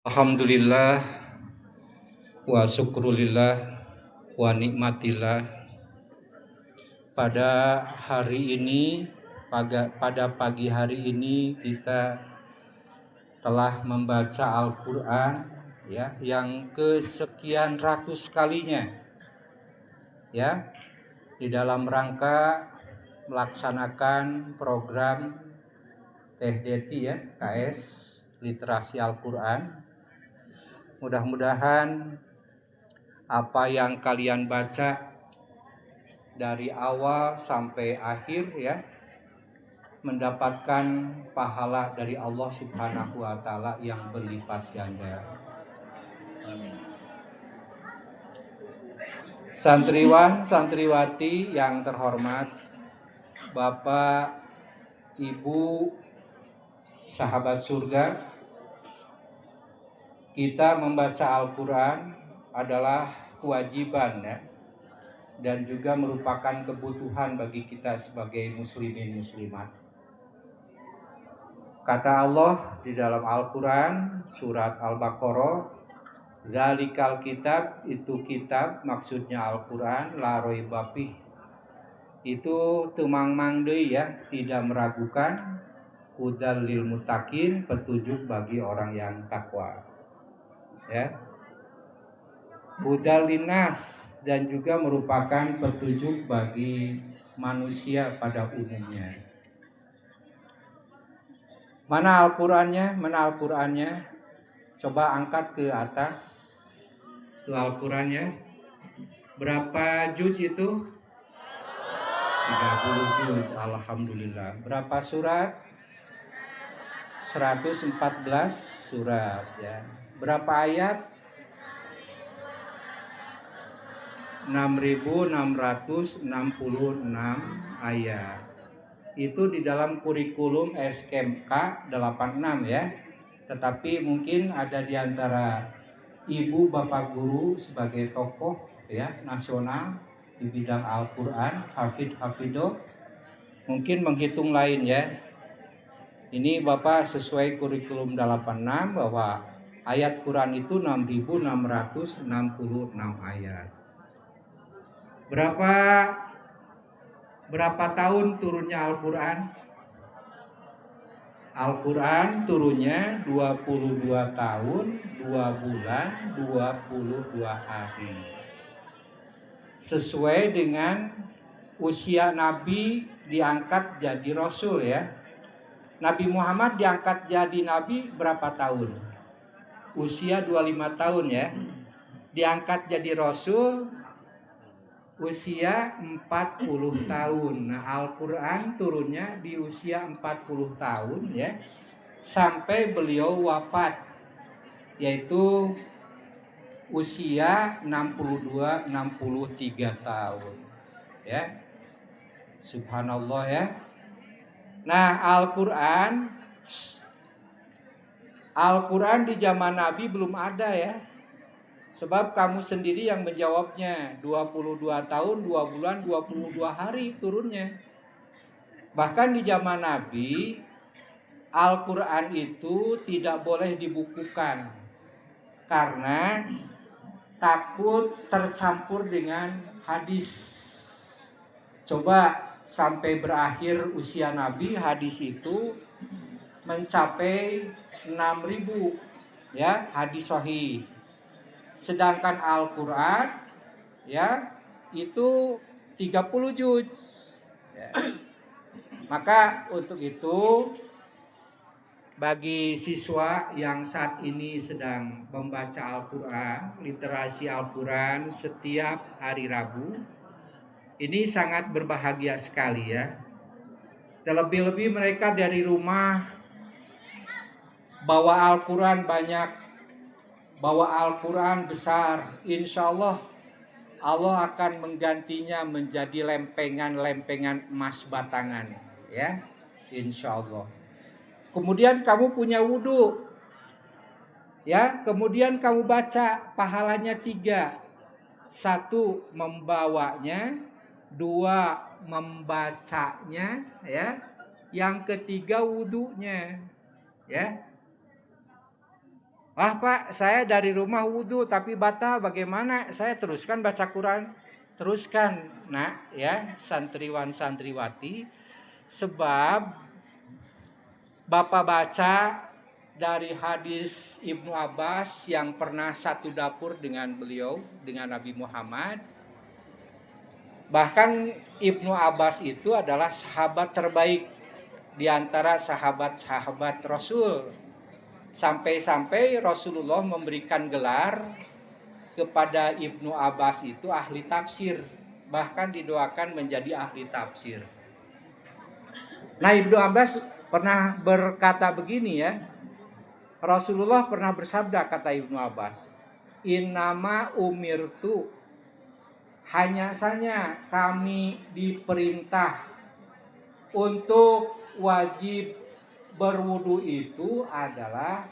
Alhamdulillah wa syukrulillah wa nikmatillah. Pada hari ini, pada pagi hari ini kita telah membaca Al-Quran ya, yang kesekian ratus kalinya ya, di dalam rangka melaksanakan program TDT ya, KS Literasi Al-Quran. Mudah-mudahan apa yang kalian baca dari awal sampai akhir ya, mendapatkan pahala dari Allah Subhanahu wa taala yang berlipat ganda. Amin. Santriwan, santriwati yang terhormat, Bapak, Ibu, sahabat surga, kita membaca Al-Quran adalah kewajiban ya, dan juga merupakan kebutuhan bagi kita sebagai muslimin muslimat. Kata Allah di dalam Al-Quran surat Al-Baqarah, Zalikal kitab, itu kitab maksudnya Al-Quran, la raiba fih, itu tumang-mang deui ya, tidak meragukan, hudal lil muttaqin, petunjuk bagi orang yang takwa ya. Hudal linnas, dan juga merupakan petunjuk bagi manusia pada umumnya. Mana Al-Qurannya? Mana Al-Qurannya? Coba angkat ke atas itu Al-Qurannya. Berapa juz itu? 30 juz. Alhamdulillah. Berapa surat? 114 surat ya. Berapa ayat? 6.666 ayat. Itu di dalam kurikulum SKMK 86 ya. Tetapi mungkin ada di antara ibu bapak guru sebagai tokoh ya nasional di bidang Al-Quran, hafidho, mungkin menghitung lain ya. Ini Bapak sesuai kurikulum 86 bahwa ayat Quran itu 6.666 ayat. Berapa tahun turunnya Al-Quran? Al-Quran turunnya 22 tahun, 2 bulan, 22 hari. Sesuai dengan usia Nabi diangkat jadi Rasul ya. Nabi Muhammad diangkat jadi Nabi berapa tahun? Usia 25 tahun ya. Diangkat jadi Rasul usia 40 tahun. Nah, Al-Quran turunnya di usia 40 tahun ya, sampai beliau wafat, yaitu usia 62-63 tahun ya. Subhanallah ya. Nah, Al-Quran di zaman Nabi belum ada ya. Sebab kamu sendiri yang menjawabnya, 22 tahun, 2 bulan, 22 hari turunnya. Bahkan di zaman Nabi, Al-Quran itu tidak boleh dibukukan. Karena takut tercampur dengan hadis. Coba sampai berakhir usia Nabi, hadis itu mencapai 6.000 ya, hadis sahih. Sedangkan Al-Quran ya itu 30 juz ya. Maka untuk itu bagi siswa yang saat ini sedang membaca Al-Quran, literasi Al-Quran setiap hari Rabu, ini sangat berbahagia sekali ya. Terlebih-lebih mereka dari rumah bawa Al-Quran banyak, bawa Al-Quran besar, insya Allah Allah akan menggantinya menjadi lempengan-lempengan emas batangan ya, insya Allah. Kemudian kamu punya wudhu ya, kemudian kamu baca, pahalanya 3. 1 membawanya, 2 membacanya ya, yang ketiga wudhunya ya. "Ah Pak, saya dari rumah wudhu tapi batal, bagaimana? Saya teruskan baca Quran." Teruskan, nak ya, santriwan santriwati, sebab Bapak baca dari hadis Ibnu Abbas yang pernah satu dapur dengan beliau, dengan Nabi Muhammad. Bahkan Ibnu Abbas itu adalah sahabat terbaik di antara sahabat-sahabat Rasul. Sampai-sampai Rasulullah memberikan gelar kepada Ibnu Abbas itu ahli tafsir. Bahkan didoakan menjadi ahli tafsir. Nah, Ibnu Abbas pernah berkata begini ya. Rasulullah pernah bersabda, kata Ibnu Abbas, "Innama umirtu, hanya saja kami diperintah untuk wajib berwudu itu adalah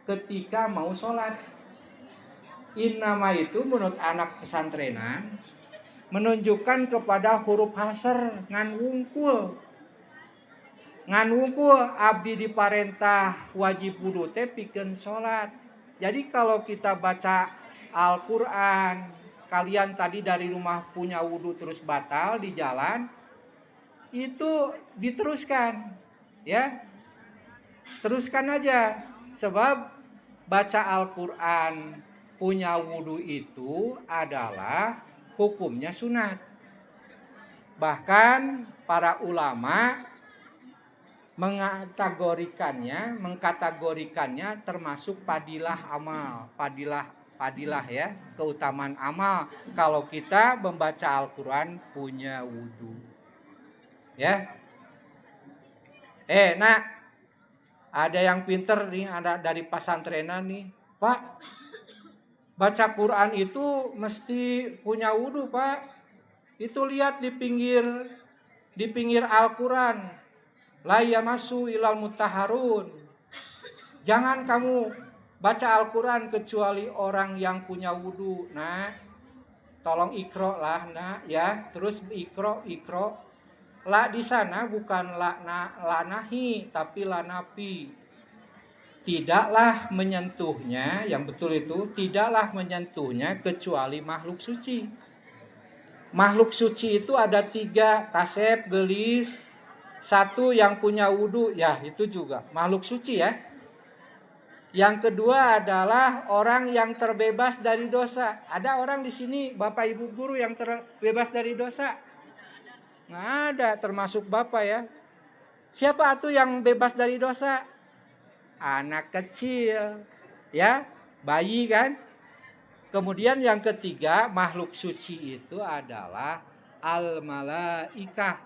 ketika mau sholat." Innama itu menurut anak pesantrenan menunjukkan kepada huruf hasr ngan wungkul. Ngan wungkul abdi diparentah wajib wudu teh pikeun sholat. Jadi kalau kita baca Al-Quran, kalian tadi dari rumah punya wudu terus batal di jalan, itu diteruskan ya. Teruskan aja, sebab baca Al-Quran punya wudu itu adalah hukumnya sunat. Bahkan para ulama mengkategorikannya termasuk padilah amal, padilah ya, keutamaan amal kalau kita membaca Al-Quran punya wudu ya. Nah, ada yang pinter nih, ada dari pesantrenan nih, "Pak, baca Quran itu mesti punya wudu Pak. Itu lihat di pinggir Al-Quran, la yamassu ilal mutahharun. Jangan kamu baca Al-Quran kecuali orang yang punya wudu." Nah, tolong ikro lah, nah ya, terus ikro. La di sana bukan la nahi, tapi la nafi. Tidaklah menyentuhnya, yang betul itu tidaklah menyentuhnya kecuali makhluk suci. Makhluk suci itu ada 3, kasep, gelis, 1 yang punya wudu, ya itu juga makhluk suci ya. Yang kedua adalah orang yang terbebas dari dosa. Ada orang di sini, Bapak Ibu guru yang terbebas dari dosa? Nggak ada, termasuk Bapak ya. Siapa tuh yang bebas dari dosa? Anak kecil ya, bayi kan. Kemudian yang ketiga, makhluk suci itu adalah al-malaikah,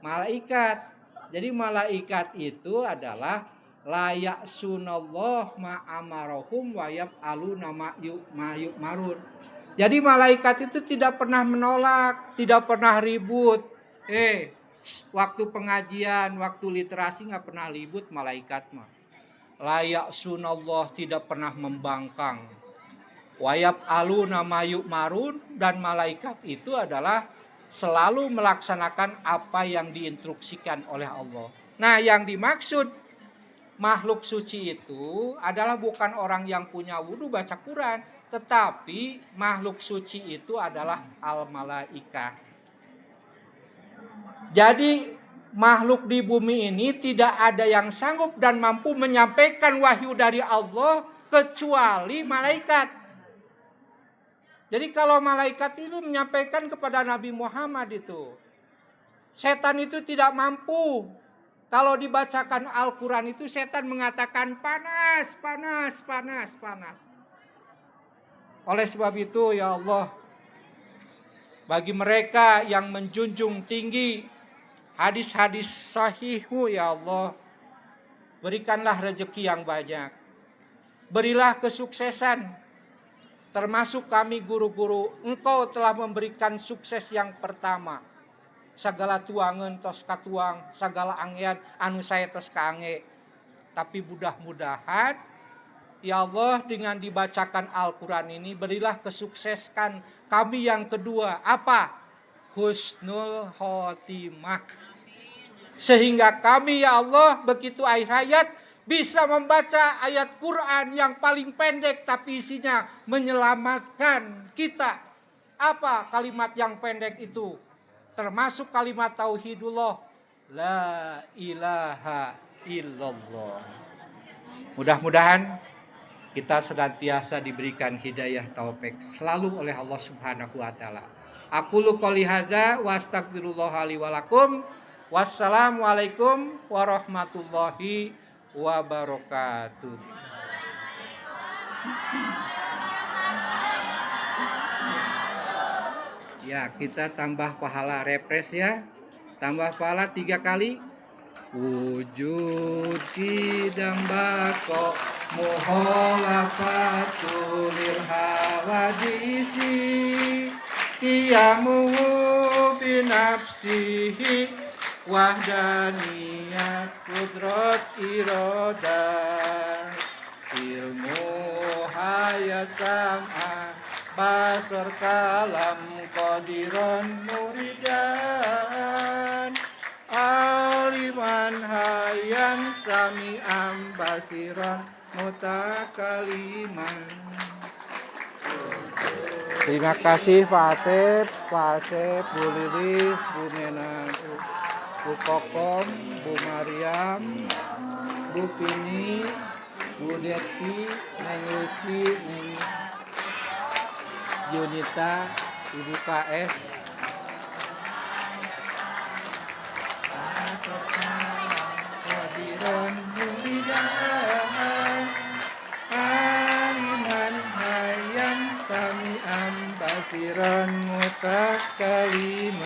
malaikat. Jadi malaikat itu adalah layak sunallah ma'amarohum wayab alu nama mayuk marun. Jadi malaikat itu tidak pernah menolak, tidak pernah ribut. Waktu pengajian, waktu literasi nggak pernah ribut malaikat mah. Layak sunallah, tidak pernah membangkang. Wayab alu nama mayuk marun, dan malaikat itu adalah selalu melaksanakan apa yang diinstruksikan oleh Allah. Nah, yang dimaksud makhluk suci itu adalah bukan orang yang punya wudu baca Quran, tetapi makhluk suci itu adalah al-malaikah. Jadi makhluk di bumi ini tidak ada yang sanggup dan mampu menyampaikan wahyu dari Allah kecuali malaikat. Jadi kalau malaikat itu menyampaikan kepada Nabi Muhammad itu, setan itu tidak mampu. Kalau dibacakan Al-Quran itu setan mengatakan panas. Oleh sebab itu ya Allah, bagi mereka yang menjunjung tinggi hadis-hadis sahihmu ya Allah, berikanlah rezeki yang banyak. Berilah kesuksesan, termasuk kami guru-guru. Engkau telah memberikan sukses yang pertama. Sagala tuangan tos katuang, sagala anggean anu saya tos kaange. Tapi mudah-mudahan ya Allah, dengan dibacakan Al-Quran ini berilah kesuksesan kami yang kedua. Apa? Husnul khotimah. Sehingga kami ya Allah begitu akhir hayat bisa membaca ayat Quran yang paling pendek tapi isinya menyelamatkan kita. Apa kalimat yang pendek itu? Termasuk kalimat tauhidullah, la ilaha illallah. Mudah-mudahan kita senantiasa diberikan hidayah taufik selalu oleh Allah Subhanahu wa taala. Aqulu qouli hadza wa astaghfirullah li wa lakum. Wassalamualaikum warahmatullahi wabarakatuh. Ya, kita tambah pahala refresh ya. Tambah pahala 3 kali. Wujud kidam bako muholafatul hawadisi qiyamu binafsihi wahdaniyat kudrat irodah ilmu hayasama basar kalam qadiran muridan aliman hayan sami'an basiran mutakaliman. Terima kasih Pak Asep, Bu Lilis, Bu Nenang, Bu Kokom, Bu Mariam, Bu Pini, Bu Deti, Neng Lucy, Neng Junita, Ibu KS,